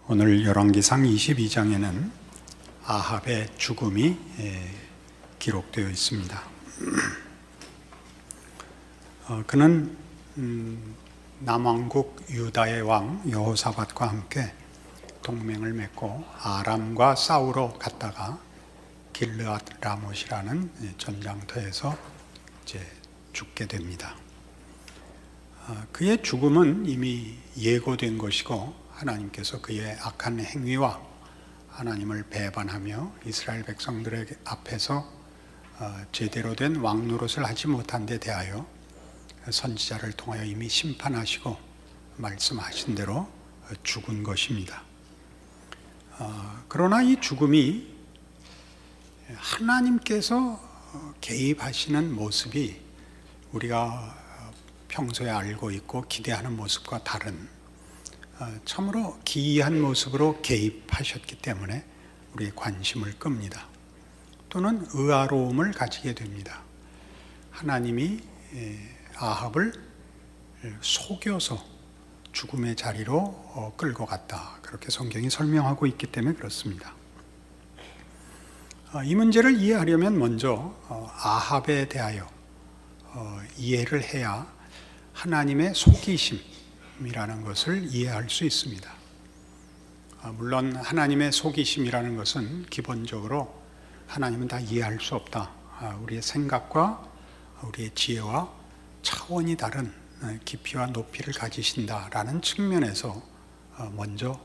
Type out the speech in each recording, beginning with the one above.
오늘 열왕기상 22장에는 아합의 죽음이 기록되어 있습니다. 그는 남왕국 유다의 왕 여호사밧과 함께 동맹을 맺고 아람과 싸우러 갔다가 길르앗 라못이라는 전장터에서 이제 죽게 됩니다. 그의 죽음은 이미 예고된 것이고 하나님께서 그의 악한 행위와 하나님을 배반하며 이스라엘 백성들의 앞에서 제대로 된 왕 노릇을 하지 못한 데 대하여 선지자를 통하여 이미 심판하시고 말씀하신 대로 죽은 것입니다. 그러나 이 죽음이 하나님께서 개입하시는 모습이 우리가 평소에 알고 있고 기대하는 모습과 다른 참으로 기이한 모습으로 개입하셨기 때문에 우리의 관심을 끕니다. 또는 의아로움을 가지게 됩니다. 하나님이 아합을 속여서 죽음의 자리로 끌고 갔다, 그렇게 성경이 설명하고 있기 때문에 그렇습니다. 이 문제를 이해하려면 먼저 아합에 대하여 이해를 해야 하나님의 속이심이라는 것을 이해할 수 있습니다. 물론 하나님의 속이심이라는 것은 기본적으로 하나님은 다 이해할 수 없다, 우리의 생각과 우리의 지혜와 차원이 다른 깊이와 높이를 가지신다라는 측면에서 먼저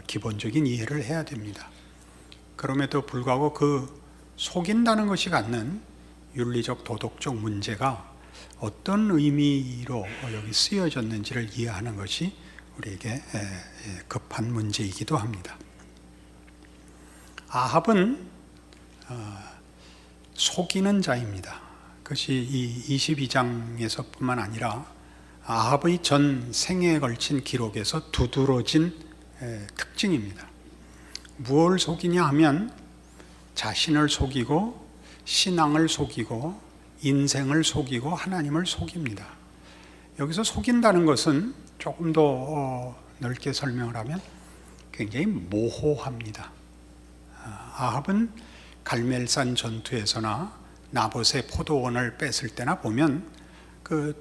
기본적인 이해를 해야 됩니다. 그럼에도 불구하고 그 속인다는 것이 갖는 윤리적 도덕적 문제가 어떤 의미로 여기 쓰여졌는지를 이해하는 것이 우리에게 급한 문제이기도 합니다. 아합은 속이는 자입니다. 그것이 이 22장에서 뿐만 아니라 아합의 전 생애에 걸친 기록에서 두드러진 특징입니다. 무엇을 속이냐 하면 자신을 속이고 신앙을 속이고 인생을 속이고 하나님을 속입니다. 여기서 속인다는 것은 조금 더 넓게 설명을 하면 굉장히 모호합니다. 아합은 갈멜산 전투에서나 나봇의 포도원을 뺏을 때나 보면 그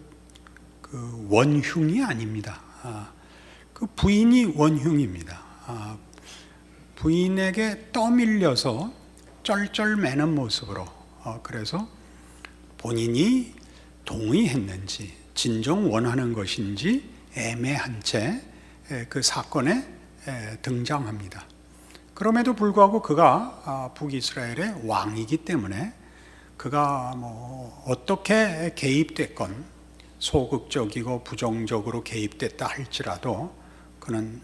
원흉이 아닙니다. 그 부인이 원흉입니다. 부인에게 떠밀려서 쩔쩔매는 모습으로, 그래서 본인이 동의했는지 진정 원하는 것인지 애매한 채 그 사건에 등장합니다. 그럼에도 불구하고 그가 북이스라엘의 왕이기 때문에 그가 어떻게 개입됐건 소극적이고 부정적으로 개입됐다 할지라도 그는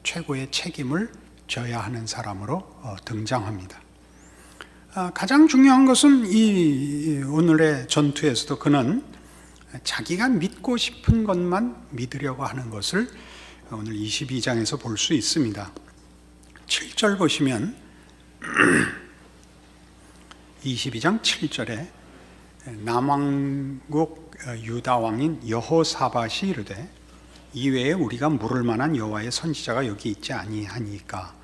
최고의 책임을 져야 하는 사람으로 등장합니다. 가장 중요한 것은 이 오늘의 전투에서도 그는 자기가 믿고 싶은 것만 믿으려고 하는 것을 오늘 22장에서 볼 수 있습니다. 7절 보시면 22장 7절에 남왕국 유다 왕인 여호사밧이 이르되 이외에 우리가 물을 만한 여호와의 선지자가 여기 있지 아니하니까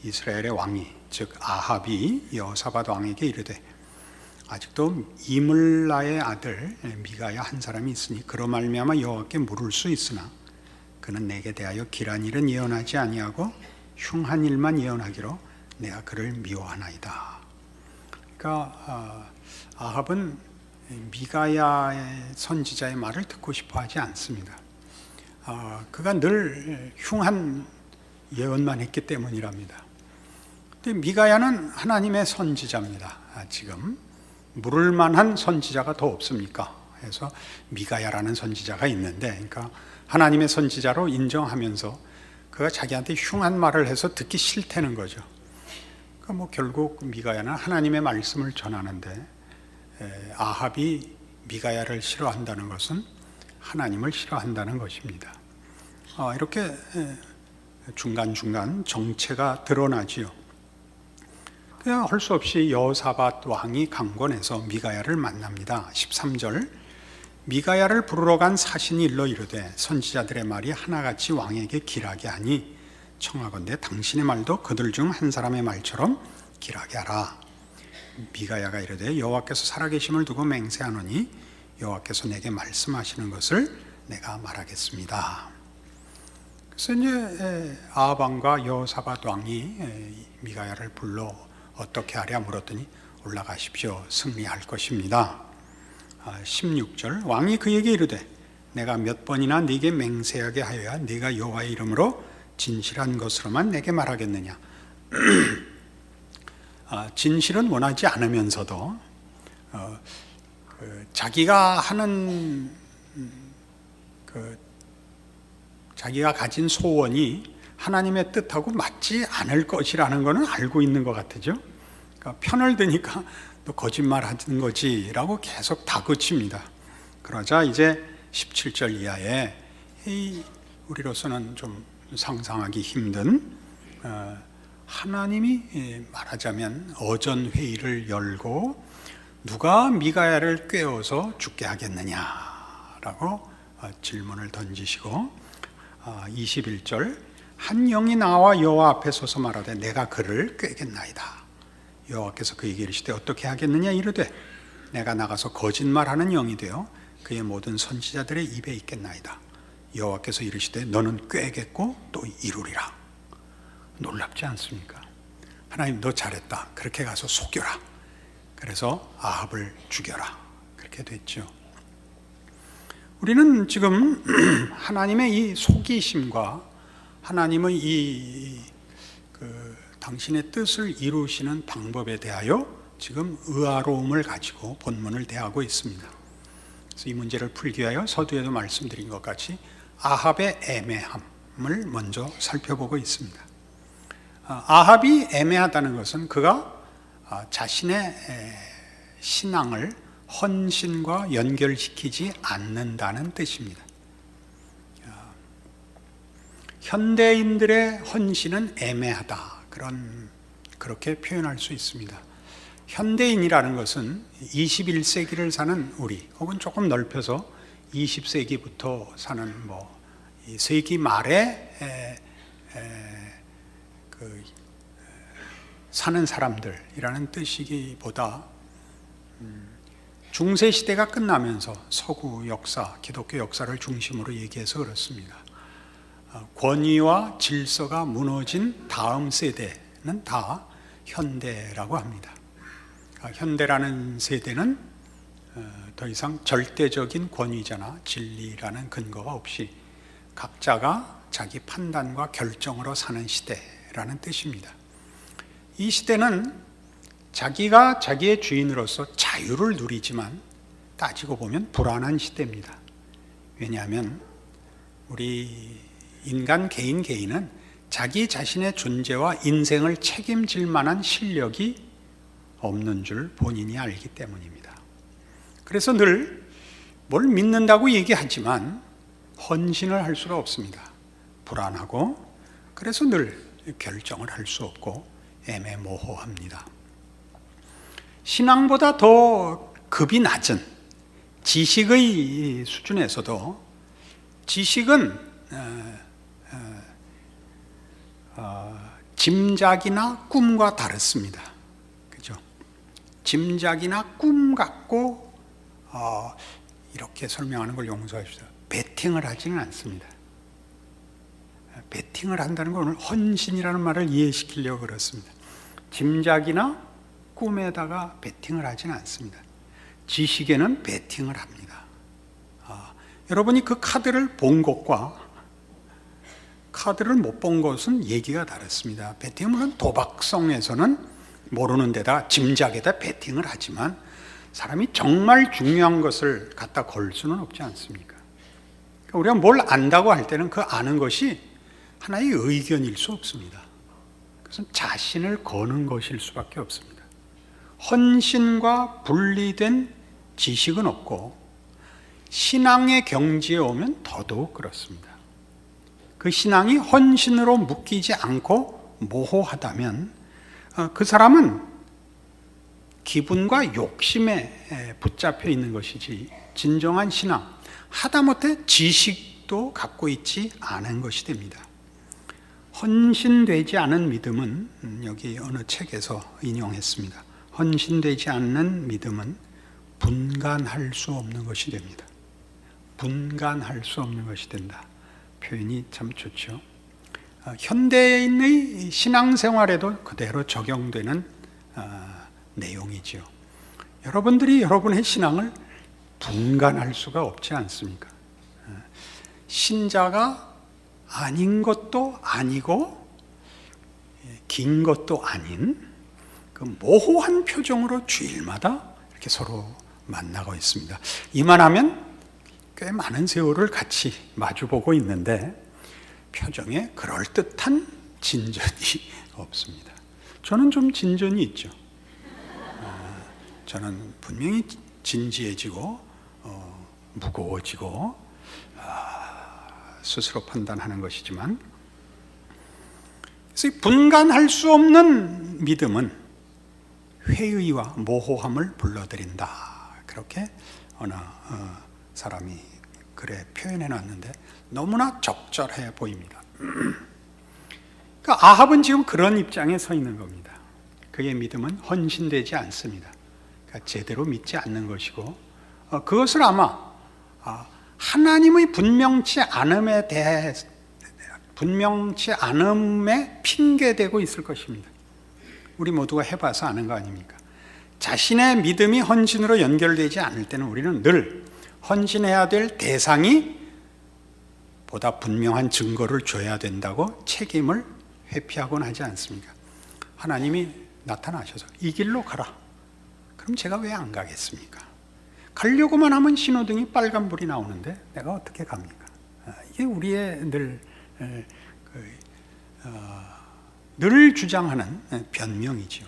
이스라엘의 왕이 즉 아합이 여호사밧 왕에게 이르되 아직도 이물라의 아들 미가야 한 사람이 있으니 그로 말미암아 여호와께 물을 수 있으나 그는 내게 대하여 길한 일은 예언하지 아니하고 흉한 일만 예언하기로 내가 그를 미워하나이다. 그러니까 아합은 미가야의 선지자의 말을 듣고 싶어 하지 않습니다. 그가 늘 흉한 예언만 했기 때문이랍니다. 근데 미가야는 하나님의 선지자입니다. 지금 물을 만한 선지자가 더 없습니까? 그래서 미가야라는 선지자가 있는데, 그러니까 하나님의 선지자로 인정하면서 그가 자기한테 흉한 말을 해서 듣기 싫다는 거죠. 그러니까 결국 미가야는 하나님의 말씀을 전하는데 아합이 미가야를 싫어한다는 것은 하나님을 싫어한다는 것입니다. 이렇게 중간중간 정체가 드러나지요. 그냥 할 수 없이 여호사밧 왕이 강권해서 미가야를 만납니다. 13절 미가야를 부르러 간 사신이 일러 이르되 선지자들의 말이 하나같이 왕에게 길하게 하니 청하건대 당신의 말도 그들 중 한 사람의 말처럼 길하게 하라. 미가야가 이르되 여호와께서 살아계심을 두고 맹세하노니 여호와께서 내게 말씀하시는 것을 내가 말하겠습니다. 그래서 이제 아합 왕과 여호사밧 왕이 미가야를 불러 어떻게 하랴 물었더니 올라가십시오. 승리할 것입니다. 16절 왕이 그에게 이르되 내가 몇 번이나 네게 맹세하게 하여야 네가 여호와의 이름으로 진실한 것으로만 내게 말하겠느냐. 진실은 원하지 않으면서도 자기가 하는 자기가 가진 소원이 하나님의 뜻하고 맞지 않을 것이라는 것은 알고 있는 것 같죠. 그러니까 편을 드니까 너 거짓말 하는 거지라고 계속 다그칩니다. 그러자 이제 17절 이하에 우리로서는 좀 상상하기 힘든 하나님이 말하자면 어전 회의를 열고 누가 미가야를 꿰어서 죽게 하겠느냐라고 질문을 던지시고 21절 한 영이 나와 여호와 앞에 서서 말하되 내가 그를 꿰겠나이다. 여호와께서 그에게 이르시되 어떻게 하겠느냐 이르되 내가 나가서 거짓말하는 영이 되어 그의 모든 선지자들의 입에 있겠나이다. 여호와께서 이르시되 너는 꿰겠고 또 이루리라. 놀랍지 않습니까? 하나님 너 잘했다. 그렇게 가서 속여라. 그래서 아합을 죽여라. 그렇게 됐죠. 우리는 지금 하나님의 이 속이심과 하나님의 당신의 뜻을 이루시는 방법에 대하여 지금 의아로움을 가지고 본문을 대하고 있습니다. 그래서 이 문제를 풀기 위하여 서두에도 말씀드린 것 같이 아합의 애매함을 먼저 살펴보고 있습니다. 아합이 애매하다는 것은 그가 자신의 신앙을 헌신과 연결시키지 않는다는 뜻입니다. 현대인들의 헌신은 애매하다. 그렇게 표현할 수 있습니다. 현대인이라는 것은 21세기를 사는 우리, 혹은 조금 넓혀서 20세기부터 사는 이 세기 말에 사는 사람들이라는 뜻이기보다 중세 시대가 끝나면서 서구 역사, 기독교 역사를 중심으로 얘기해서 그렇습니다. 권위와 질서가 무너진 다음 세대는 다 현대라고 합니다. 현대라는 세대는 더 이상 절대적인 권위자나 진리라는 근거가 없이 각자가 자기 판단과 결정으로 사는 시대라는 뜻입니다. 이 시대는 자기가 자기의 주인으로서 자유를 누리지만 따지고 보면 불안한 시대입니다. 왜냐하면 우리 인간 개인은 자기 자신의 존재와 인생을 책임질 만한 실력이 없는 줄 본인이 알기 때문입니다. 그래서 늘 뭘 믿는다고 얘기하지만 헌신을 할 수가 없습니다. 불안하고 그래서 늘 결정을 할 수 없고 애매모호합니다. 신앙보다 더 급이 낮은 지식의 수준에서도 지식은 짐작이나 꿈과 다릅니다. 그죠? 짐작이나 꿈 갖고 이렇게 설명하는 걸 용서합시다. 베팅을 하지는 않습니다. 베팅을 한다는 건 오늘 헌신이라는 말을 이해시키려고 그렇습니다. 짐작이나 꿈에다가 베팅을 하지는 않습니다. 지식에는 베팅을 합니다. 여러분이 그 카드를 본 것과 카드를 못 본 것은 얘기가 다릅니다. 베팅은 물론 도박성에서는 모르는 데다 짐작에다 베팅을 하지만 사람이 정말 중요한 것을 갖다 걸 수는 없지 않습니까? 그러니까 우리가 뭘 안다고 할 때는 그 아는 것이 하나의 의견일 수 없습니다. 그것은 자신을 거는 것일 수밖에 없습니다. 헌신과 분리된 지식은 없고 신앙의 경지에 오면 더더욱 그렇습니다. 그 신앙이 헌신으로 묶이지 않고 모호하다면 그 사람은 기분과 욕심에 붙잡혀 있는 것이지 진정한 신앙, 하다못해 지식도 갖고 있지 않은 것이 됩니다. 헌신되지 않은 믿음은 여기 어느 책에서 인용했습니다. 헌신되지 않는 믿음은 분간할 수 없는 것이 됩니다. 분간할 수 없는 것이 된다. 표현이 참 좋죠. 현대인의 신앙생활에도 그대로 적용되는 내용이죠. 여러분들이 여러분의 신앙을 분간할 수가 없지 않습니까? 신자가 아닌 것도 아니고 긴 것도 아닌 그 모호한 표정으로 주일마다 이렇게 서로 만나고 있습니다. 이만하면 꽤 많은 세월을 같이 마주보고 있는데 표정에 그럴듯한 진전이 없습니다. 저는 좀 진전이 있죠. 저는 분명히 진지해지고 무거워지고 스스로 판단하는 것이지만, 그래서 분간할 수 없는 믿음은 회의와 모호함을 불러들인다. 그렇게 어느 사람이 글에 표현해 놨는데 너무나 적절해 보입니다. 그러니까 아합은 지금 그런 입장에 서 있는 겁니다. 그의 믿음은 헌신되지 않습니다. 그러니까 제대로 믿지 않는 것이고, 그것을 아마 하나님의 분명치 않음에 핑계대고 있을 것입니다. 우리 모두가 해봐서 아는 거 아닙니까? 자신의 믿음이 헌신으로 연결되지 않을 때는 우리는 늘 헌신해야 될 대상이 보다 분명한 증거를 줘야 된다고 책임을 회피하곤 하지 않습니까? 하나님이 나타나셔서 이 길로 가라. 그럼 제가 왜 안 가겠습니까? 가려고만 하면 신호등이 빨간불이 나오는데 내가 어떻게 갑니까? 이게 우리의 늘 주장하는 변명이죠.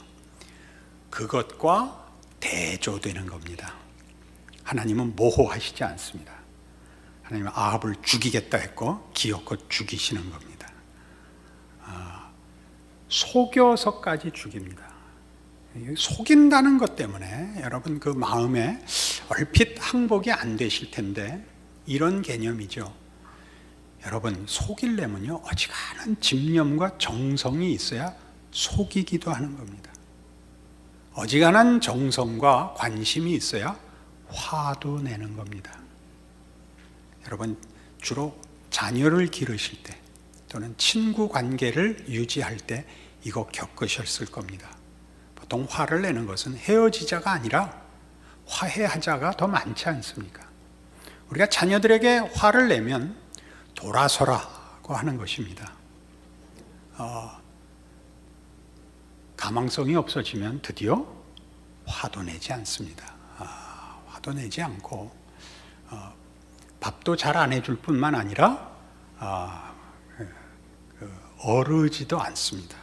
그것과 대조되는 겁니다. 하나님은 모호하시지 않습니다. 하나님은 아합을 죽이겠다 했고 기어코 죽이시는 겁니다. 속여서까지 죽입니다. 속인다는 것 때문에 여러분 그 마음에 얼핏 항복이 안 되실 텐데, 이런 개념이죠. 여러분, 속이려면요 어지간한 집념과 정성이 있어야 속이기도 하는 겁니다. 어지간한 정성과 관심이 있어야 화도 내는 겁니다. 여러분, 주로 자녀를 기르실 때 또는 친구 관계를 유지할 때 이거 겪으셨을 겁니다. 보통 화를 내는 것은 헤어지자가 아니라 화해하자가 더 많지 않습니까? 우리가 자녀들에게 화를 내면 돌아서라고 하는 것입니다. 가망성이 없어지면 드디어 화도 내지 않습니다. 화도 내지 않고 밥도 잘 안 해줄 뿐만 아니라 어르지도 않습니다.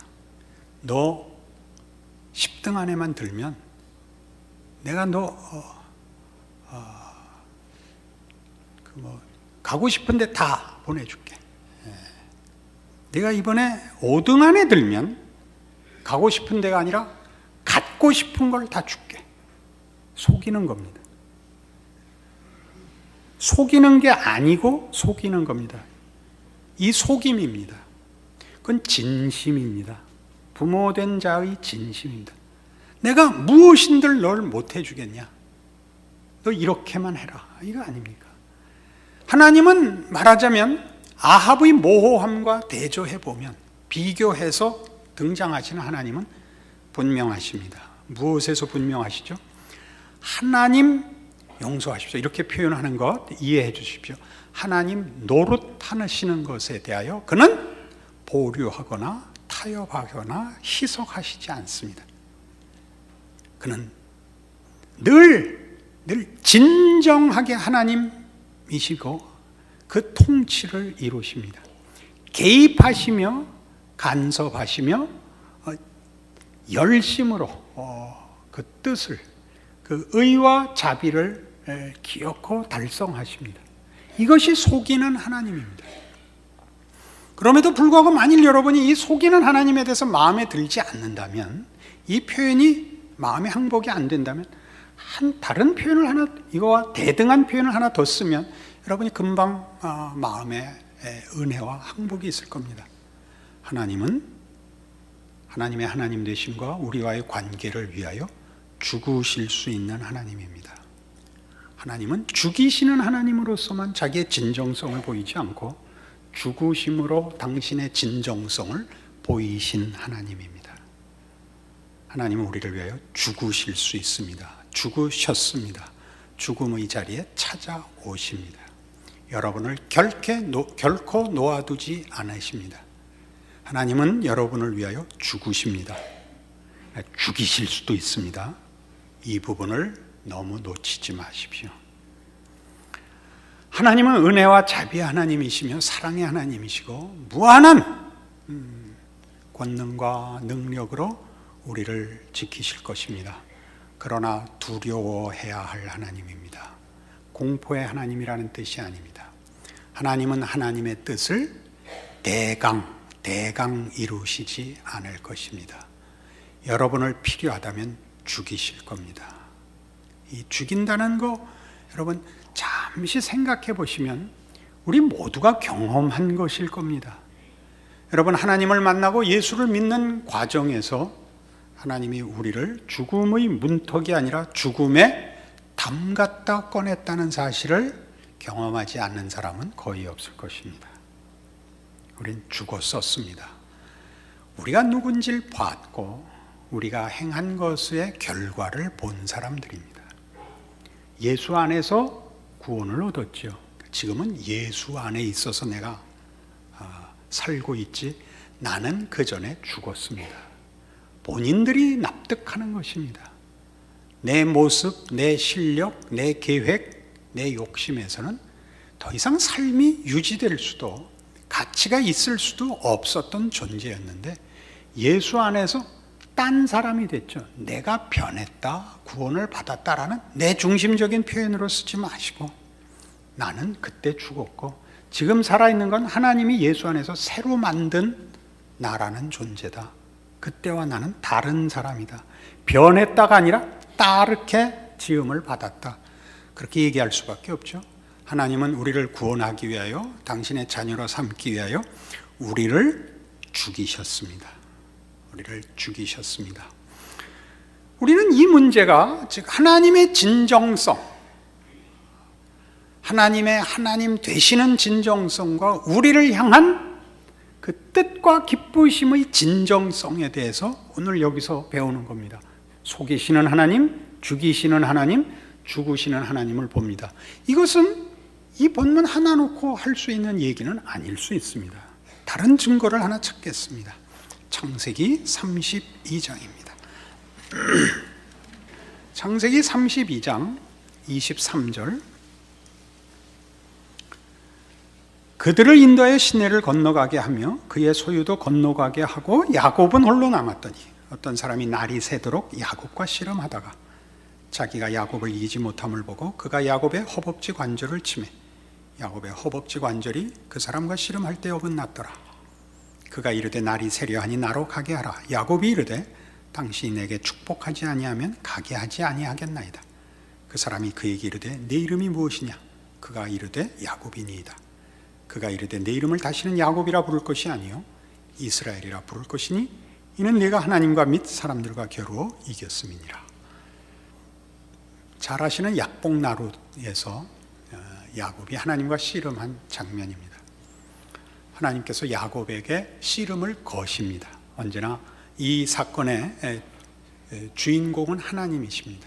너 10등 안에만 들면 내가 너 가고 싶은데 다 보내줄게. 네가 이번에 5등 안에 들면 가고 싶은 데가 아니라 갖고 싶은 걸 다 줄게. 속이는 겁니다. 속이는 게 아니고 속이는 겁니다. 이 속임입니다. 그건 진심입니다. 부모된 자의 진심입니다. 내가 무엇인들 널 못 해주겠냐? 너 이렇게만 해라. 이거 아닙니까? 하나님은 말하자면 아합의 모호함과 대조해보면, 비교해서 등장하시는 하나님은 분명하십니다. 무엇에서 분명하시죠? 하나님 용서하십시오. 이렇게 표현하는 것 이해해 주십시오. 하나님 노릇하시는 것에 대하여 그는 보류하거나 타협하거나 희석하시지 않습니다. 그는 늘 진정하게 하나님이시고 그 통치를 이루십니다. 개입하시며 간섭하시며 열심으로 그 뜻을, 그 의와 자비를 기어코 달성하십니다. 이것이 속이는 하나님입니다. 그럼에도 불구하고 만일 여러분이 이 속이는 하나님에 대해서 마음에 들지 않는다면, 이 표현이 마음에 항복이 안 된다면 다른 표현을 하나, 이거와 대등한 표현을 하나 더 쓰면 여러분이 금방 마음에 은혜와 항복이 있을 겁니다. 하나님의 하나님 되심과 우리와의 관계를 위하여 죽으실 수 있는 하나님입니다. 하나님은 죽이시는 하나님으로서만 자기의 진정성을 보이지 않고 죽으심으로 당신의 진정성을 보이신 하나님입니다. 하나님은 우리를 위하여 죽으실 수 있습니다. 죽으셨습니다. 죽음의 자리에 찾아오십니다. 여러분을 결코 놓아두지 않으십니다. 하나님은 여러분을 위하여 죽으십니다. 죽이실 수도 있습니다. 이 부분을 너무 놓치지 마십시오. 하나님은 은혜와 자비의 하나님이시며 사랑의 하나님이시고 무한한 권능과 능력으로 우리를 지키실 것입니다. 그러나 두려워해야 할 하나님입니다. 공포의 하나님이라는 뜻이 아닙니다. 하나님은 하나님의 뜻을 대강 이루시지 않을 것입니다. 여러분을 필요하다면 죽이실 겁니다. 이 죽인다는 거 여러분 잠시 생각해 보시면 우리 모두가 경험한 것일 겁니다. 여러분 하나님을 만나고 예수를 믿는 과정에서 하나님이 우리를 죽음의 문턱이 아니라 죽음에 담갔다 꺼냈다는 사실을 경험하지 않는 사람은 거의 없을 것입니다. 우린 죽었었습니다. 우리가 누군지를 봤고 우리가 행한 것의 결과를 본 사람들입니다. 예수 안에서 구원을 얻었죠. 지금은 예수 안에 있어서 내가 살고 있지 나는 그 전에 죽었습니다. 본인들이 납득하는 것입니다. 내 모습, 내 실력, 내 계획, 내 욕심에서는 더 이상 삶이 유지될 수도 가치가 있을 수도 없었던 존재였는데 예수 안에서 딴 사람이 됐죠. 내가 변했다, 구원을 받았다라는 내 중심적인 표현으로 쓰지 마시고 나는 그때 죽었고 지금 살아있는 건 하나님이 예수 안에서 새로 만든 나라는 존재다. 그때와 나는 다른 사람이다. 변했다가 아니라 따르게 지음을 받았다. 그렇게 얘기할 수밖에 없죠. 하나님은 우리를 구원하기 위하여 당신의 자녀로 삼기 위하여 우리를 죽이셨습니다. 우리를 죽이셨습니다. 우리는 이 문제가 즉 하나님의 진정성, 하나님의 하나님 되시는 진정성과 우리를 향한 그 뜻과 기쁘심의 진정성에 대해서 오늘 여기서 배우는 겁니다. 속이시는 하나님, 죽이시는 하나님, 죽으시는 하나님을 봅니다. 이것은 이 본문 하나 놓고 할 수 있는 얘기는 아닐 수 있습니다. 다른 증거를 하나 찾겠습니다. 창세기 32장입니다. 창세기 32장 23절 그들을 인도하여 시내를 건너가게 하며 그의 소유도 건너가게 하고 야곱은 홀로 남았더니 어떤 사람이 날이 새도록 야곱과 씨름하다가 자기가 야곱을 이기지 못함을 보고 그가 야곱의 허벅지 관절을 치매 야곱의 허벅지 관절이 그 사람과 씨름할 때 어긋났더라. 그가 이르되 날이 새려하니 나로 가게 하라. 야곱이 이르되 당신이 내게 축복하지 아니하면 가게 하지 아니하겠나이다. 그 사람이 그에게 이르되 내 이름이 무엇이냐? 그가 이르되 야곱이니이다. 그가 이르되 내 이름을 다시는 야곱이라 부를 것이 아니요 이스라엘이라 부를 것이니 이는 내가 하나님과 및 사람들과 겨루어 이겼음이니라. 잘 아시는 약복나루에서 야곱이 하나님과 씨름한 장면입니다. 하나님께서 야곱에게 씨름을 거십니다. 언제나 이 사건의 주인공은 하나님이십니다.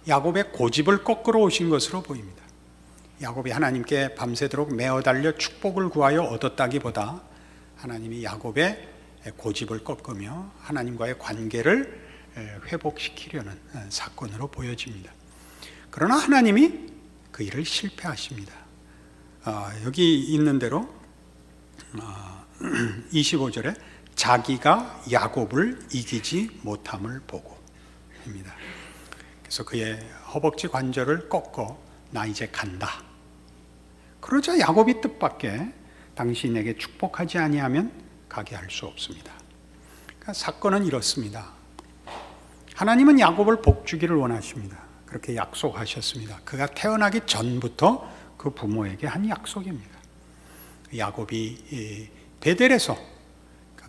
야곱의 고집을 꺾으러 오신 것으로 보입니다. 야곱이 하나님께 밤새도록 메어 달려 축복을 구하여 얻었다기보다 하나님이 야곱의 고집을 꺾으며 하나님과의 관계를 회복시키려는 사건으로 보여집니다. 그러나 하나님이 그 일을 실패하십니다. 여기 있는 대로 25절에 자기가 야곱을 이기지 못함을 보고 입니다. 그래서 그의 허벅지 관절을 꺾어 나 이제 간다. 그러자 야곱이 뜻밖의 당신에게 축복하지 아니하면 가게 할 수 없습니다. 그러니까 사건은 이렇습니다. 하나님은 야곱을 복주기를 원하십니다. 그렇게 약속하셨습니다. 그가 태어나기 전부터 그 부모에게 한 약속입니다. 야곱이 베델에서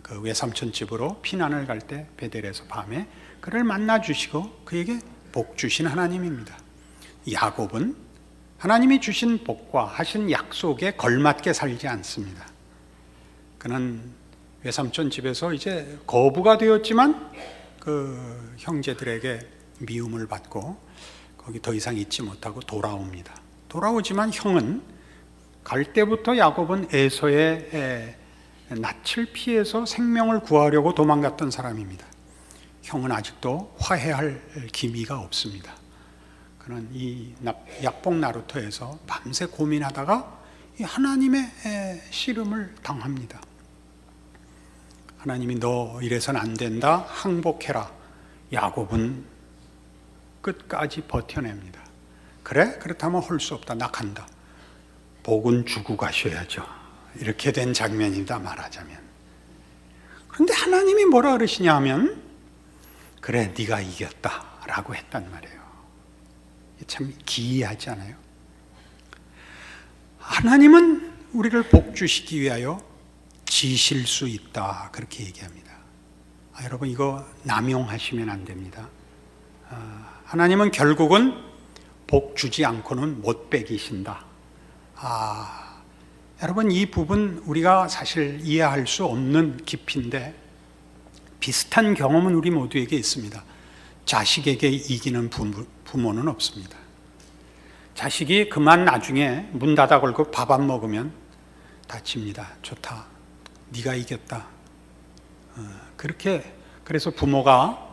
그 외삼촌 집으로 피난을 갈 때 베델에서 밤에 그를 만나 주시고 그에게 복 주신 하나님입니다. 야곱은 하나님이 주신 복과 하신 약속에 걸맞게 살지 않습니다. 그는 외삼촌 집에서 이제 거부가 되었지만 그 형제들에게 미움을 받고 거기 더 이상 있지 못하고 돌아옵니다. 돌아오지만 형은 갈 때부터 야곱은 에서의 낯을 피해서 생명을 구하려고 도망갔던 사람입니다. 형은 아직도 화해할 기미가 없습니다. 그는 이 약복 나루터에서 밤새 고민하다가 하나님의 씨름을 당합니다. 하나님이 너 이래선 안 된다, 항복해라. 야곱은 끝까지 버텨냅니다. 그래? 그렇다면 할 수 없다. 나 간다. 복은 주고 가셔야죠. 이렇게 된 장면이다 말하자면. 그런데 하나님이 뭐라 그러시냐 하면 그래 네가 이겼다 라고 했단 말이에요. 참 기이하지 않아요? 하나님은 우리를 복 주시기 위하여 지실 수 있다 그렇게 얘기합니다. 여러분 이거 남용하시면 안 됩니다. 하나님은 결국은 복 주지 않고는 못 베기신다. 여러분 이 부분 우리가 사실 이해할 수 없는 깊이인데 비슷한 경험은 우리 모두에게 있습니다. 자식에게 이기는 부모는 없습니다. 자식이 그만 나중에 문 닫아 걸고 밥 안 먹으면 다칩니다. 좋다. 네가 이겼다. 그렇게 그래서 부모가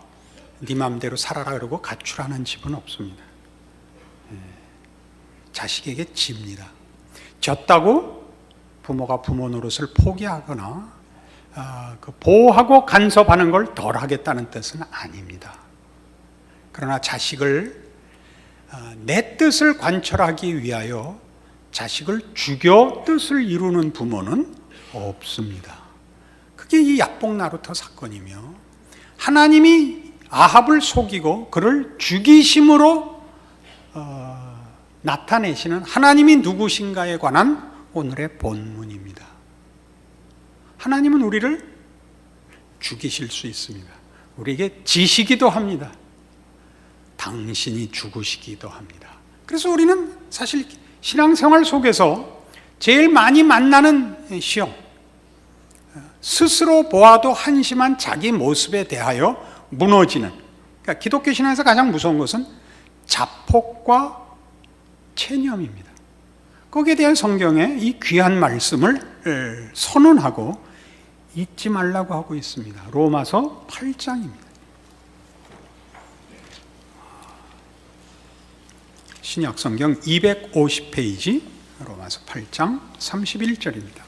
네 맘대로 살아라 그러고 가출하는 집은 없습니다. 자식에게 집니다. 졌다고 부모가 부모 노릇을 포기하거나 보호하고 간섭하는 걸 덜 하겠다는 뜻은 아닙니다. 그러나 자식을 내 뜻을 관철하기 위하여 자식을 죽여 뜻을 이루는 부모는 없습니다. 그게 이 약복 나루터 사건이며 하나님이 아합을 속이고 그를 죽이심으로 나타내시는 하나님이 누구신가에 관한 오늘의 본문입니다. 하나님은 우리를 죽이실 수 있습니다. 우리에게 지시기도 합니다. 당신이 죽으시기도 합니다. 그래서 우리는 사실 신앙생활 속에서 제일 많이 만나는 시험, 스스로 보아도 한심한 자기 모습에 대하여 무너지는, 그러니까 기독교 신앙에서 가장 무서운 것은 자폭과 체념입니다. 거기에 대한 성경의 이 귀한 말씀을 선언하고 잊지 말라고 하고 있습니다. 로마서 8장입니다. 신약성경 250페이지 로마서 8장 31절입니다.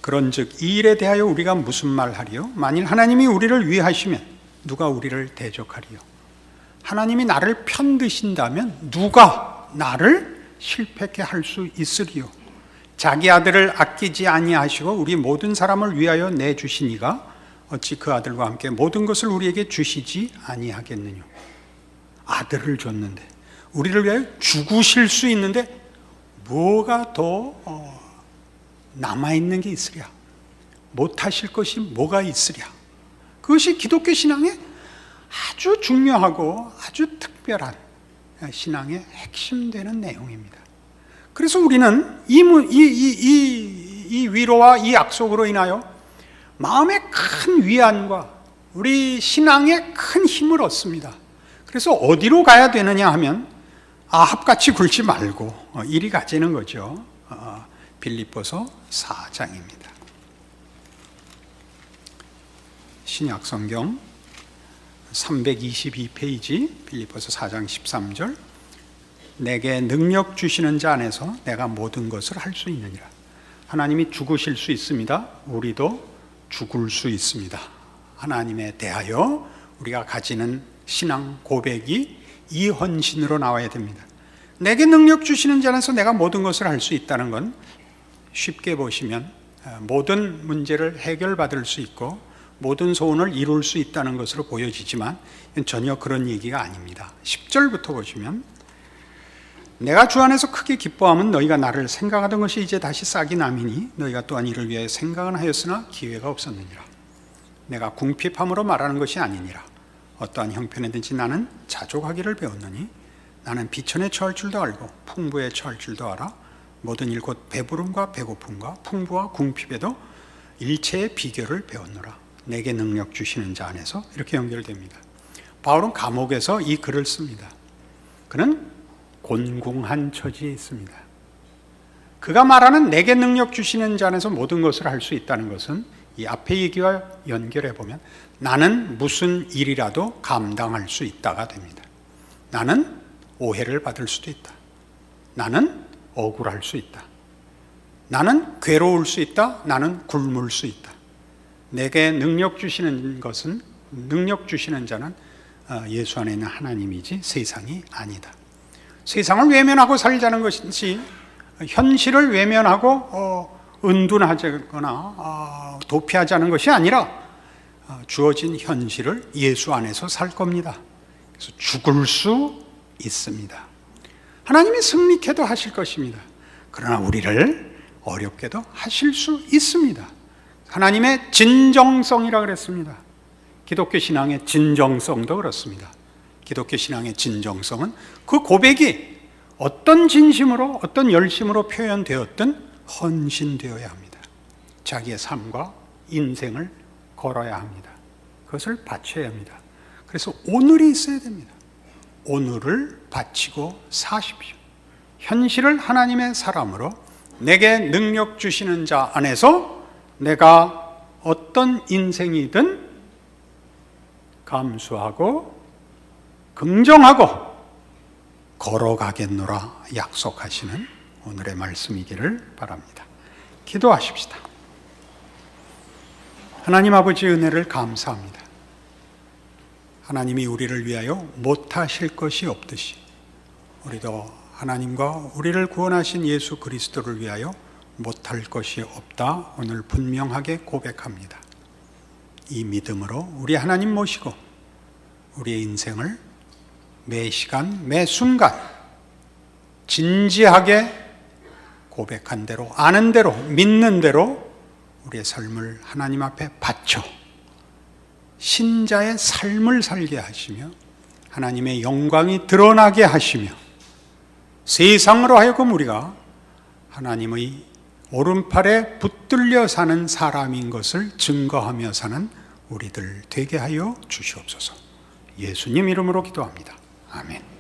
그런즉 이 일에 대하여 우리가 무슨 말하리요? 만일 하나님이 우리를 위하시면 누가 우리를 대적하리요? 하나님이 나를 편드신다면 누가 나를 실패케 할 수 있으리요? 자기 아들을 아끼지 아니하시고 우리 모든 사람을 위하여 내주시니가 어찌 그 아들과 함께 모든 것을 우리에게 주시지 아니하겠느냐? 아들을 줬는데 우리를 위하여 죽으실 수 있는데 뭐가 더 남아있는 게 있으랴? 못하실 것이 뭐가 있으랴? 그것이 기독교 신앙의 아주 중요하고 아주 특별한 신앙의 핵심되는 내용입니다. 그래서 우리는 이 위로와 이 약속으로 인하여 마음의 큰 위안과 우리 신앙의 큰 힘을 얻습니다. 그래서 어디로 가야 되느냐 하면 아합같이 굴지 말고 이리 가지는 거죠. 빌립보서 4장입니다. 신약성경 322페이지 빌립보서 4장 13절 내게 능력 주시는 자 안에서 내가 모든 것을 할 수 있느니라. 하나님이 죽으실 수 있습니다. 우리도 죽을 수 있습니다. 하나님에 대하여 우리가 가지는 신앙 고백이 이 헌신으로 나와야 됩니다. 내게 능력 주시는 자 안에서 내가 모든 것을 할 수 있다는 건 쉽게 보시면 모든 문제를 해결받을 수 있고 모든 소원을 이룰 수 있다는 것으로 보여지지만 전혀 그런 얘기가 아닙니다. 10절부터 보시면 내가 주 안에서 크게 기뻐하면 너희가 나를 생각하던 것이 이제 다시 싹이 남이니 너희가 또한 이를 위해 생각은 하였으나 기회가 없었느니라. 내가 궁핍함으로 말하는 것이 아니니라. 어떠한 형편에든지 나는 자족하기를 배웠느니 나는 비천에 처할 줄도 알고 풍부에 처할 줄도 알아. 모든 일 곧 배부름과 배고픔과 풍부와 궁핍에도 일체의 비결을 배웠노라. 내게 능력 주시는 자 안에서. 이렇게 연결됩니다. 바울은 감옥에서 이 글을 씁니다. 그는 곤궁한 처지에 있습니다. 그가 말하는 내게 능력 주시는 자 안에서 모든 것을 할 수 있다는 것은 이 앞의 얘기와 연결해 보면 나는 무슨 일이라도 감당할 수 있다가 됩니다. 나는 오해를 받을 수도 있다. 나는 억울할 수 있다. 나는 괴로울 수 있다. 나는 굶을 수 있다. 내게 능력 주시는 것은, 능력 주시는 자는 예수 안에 있는 하나님이지 세상이 아니다. 세상을 외면하고 살자는 것이 현실을 외면하고 은둔하거나 도피하자는 것이 아니라 주어진 현실을 예수 안에서 살 겁니다. 그래서 죽을 수 있습니다. 하나님이 승리케도 하실 것입니다. 그러나 우리를 어렵게도 하실 수 있습니다. 하나님의 진정성이라 그랬습니다. 기독교 신앙의 진정성도 그렇습니다. 기독교 신앙의 진정성은 그 고백이 어떤 진심으로 어떤 열심으로 표현되었든 헌신되어야 합니다. 자기의 삶과 인생을 걸어야 합니다. 그것을 바쳐야 합니다. 그래서 오늘이 있어야 됩니다. 오늘을 바치고 사십시오. 현실을 하나님의 사람으로 내게 능력 주시는 자 안에서 내가 어떤 인생이든 감수하고 긍정하고 걸어가겠노라 약속하시는 오늘의 말씀이기를 바랍니다. 기도하십시다. 하나님 아버지 은혜를 감사합니다. 하나님이 우리를 위하여 못하실 것이 없듯이 우리도 하나님과 우리를 구원하신 예수 그리스도를 위하여 못할 것이 없다 오늘 분명하게 고백합니다. 이 믿음으로 우리 하나님 모시고 우리의 인생을 매 시간 매 순간 진지하게 고백한 대로 아는 대로 믿는 대로 우리의 삶을 하나님 앞에 바쳐 신자의 삶을 살게 하시며 하나님의 영광이 드러나게 하시며 세상으로 하여금 우리가 하나님의 오른팔에 붙들려 사는 사람인 것을 증거하며 사는 우리들 되게 하여 주시옵소서. 예수님 이름으로 기도합니다. 아멘.